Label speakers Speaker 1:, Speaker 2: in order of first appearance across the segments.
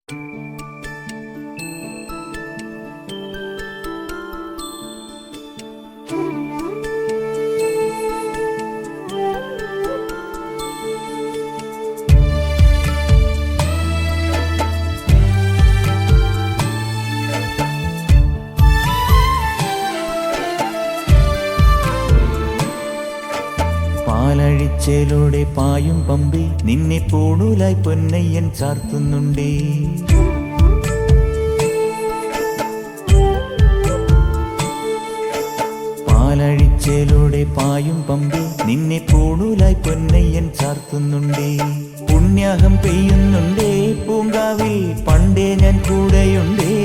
Speaker 1: പാലഴിച്ചേലോടെ പായും പമ്പി നിന്നെ പൂണൂലായി പൊന്നയ്യൻ ചാർത്തുന്നുണ്ടേ. പാലഴിച്ചേലോടെ പായും പമ്പി നിന്നെ പൂണൂലായി പൊന്നയ്യൻ ചാർത്തുന്നുണ്ടേ. പുണ്യാഹം പെയ്യുന്നുണ്ടേ പൂങ്കാവിൽ പണ്ടേ ഞാൻ കൂടെയുണ്ടേ.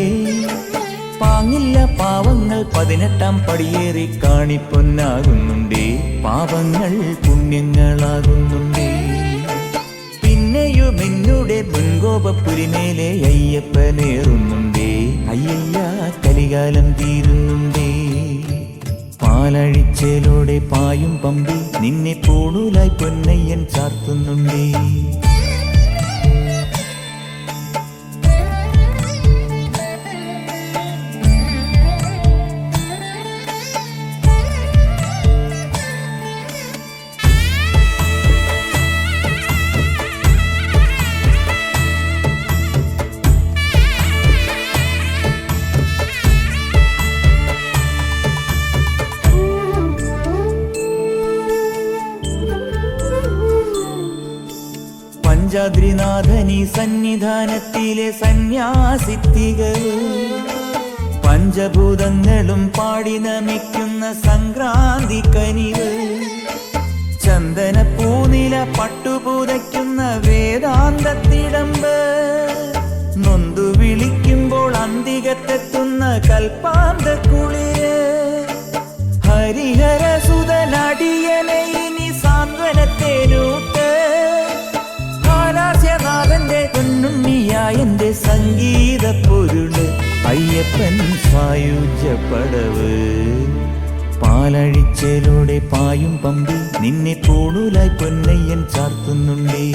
Speaker 1: പാങ്ങില്ല പാവങ്ങൾ 18-ാം പടിയേറി കാണിപ്പൊന്നാകുന്നുണ്ടേ. പാവങ്ങൾ പുണ്യങ്ങളാകുന്നുണ്ടേ. പിന്നെയും എന്നുടെ മുൻകോപപ്പുരിമേലെ അയ്യപ്പനേറുന്നുണ്ടേ. അയ്യയ്യ കലികാലം തീരുന്നുണ്ടേ. പാലഴിച്ചേലോടെ പായും പമ്പി നിന്നെ പൂണൂലായി പൊന്നയ്യൻ ചാർത്തുന്നുണ്ടേ. പഞ്ചാദ്രിനാഥനീ സന്നിധാനത്തിലെ സന്യാസിത്തികൾ പഞ്ചഭൂതങ്ങളും പാടി നമിക്കുന്ന സംക്രാന്തി കനിവ്. ചന്ദനപ്പൂനില പട്ടുപൂതയ്ക്കുന്ന വേദാന്തത്തിടമ്പ്. നൊന്തു വിളിക്കുമ്പോൾ അന്തികത്തെത്തുന്ന കൽപ്പാന്ത കുളിര്. ഹരിഹരസുതനടിയനെ ഇനി സാന്ത്വനത്തേനൂട്ട്. പൊന്നുണ്ണിയായന്റെ സംഗീത പൊരുള് അയ്യപ്പൻ സായുജ്യപ്പടവ്. പാലഴിച്ചേലോടെ പായും പമ്പി നിന്നെ പൂണൂലായി പൊന്നയ്യൻ ചാർത്തുന്നുണ്ടേ.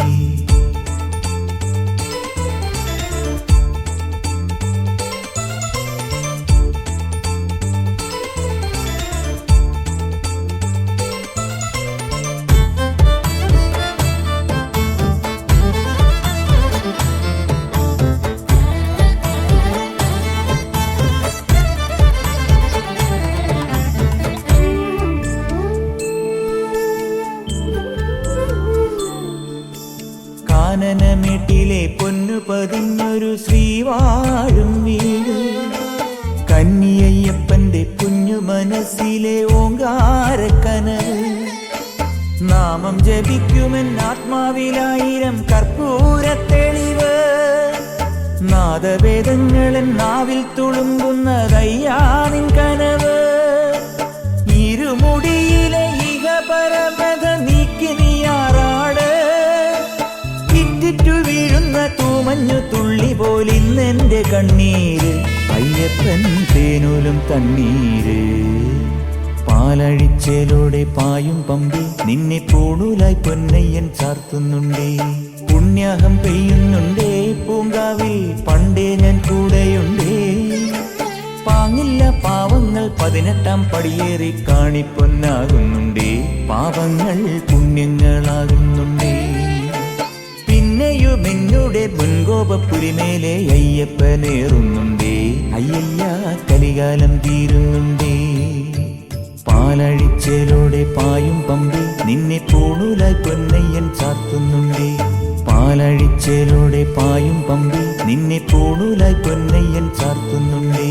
Speaker 1: കാനനമേട്ടിലെ പൊന്നു പതിഞ്ഞൊരു ശ്രീവാഴും വീട്. കന്നിയയ്യപ്പന്റെ കുഞ്ഞു മനസ്സിലെ ഓങ്കാരക്കനവ്. നാമം ജപിക്കുമെൻ ആത്മാവിലായിരം കർപ്പൂരത്തെളിവ്. നാദവേദങ്ങളൻ നാവിൽ തുളുമ്പുന്നതയ്യാ നിൻ കനവ്. ഇരുമുടിയിലെ ഇഹപരമത നീക്കി നീയാറാട്. വീഴുന്ന തൂമഞ്ഞു തുള്ളി പോലിന്നെന്റെ കണ്ണീര്. അയ്യപ്പൻ തേനൂലും തണ്ണീര്. പാലഴിച്ചേലോടെ പായും പമ്പി നിന്നെ പൂണൂലായി പൊന്നയ്യൻ ചാർത്തുന്നുണ്ടേ. പുണ്യാഹം പെയ്യുന്നുണ്ടേ പൂങ്കാവിൽ പണ്ടേ ഞാൻ കൂടെയുണ്ടേ. പാങ്ങില്ല പാവങ്ങൾ 18-ാം പടിയേറി കാണിപ്പൊന്നാകുന്നുണ്ടേ. പാവങ്ങൾ പുണ്യങ്ങളാകുന്നുണ്ടേ. പിന്നെയും എന്നുടെ മുൻകോപപ്പുരിമേലെ അയ്യപ്പനേറുന്നുണ്ടേ. അയ്യയ്യ കലികാലം തീരുന്നുണ്ടേ. പാലഴിച്ചേലോടെ പായും പമ്പി നിന്നെ പൂണൂലായി പൊന്നയ്യൻ ചാർത്തുന്നുണ്ടേ. പാലഴിച്ചേലോടെ പായും പമ്പി നിന്നെ പൂണൂലായി പൊന്നയ്യൻ ചാർത്തുന്നുണ്ടേ.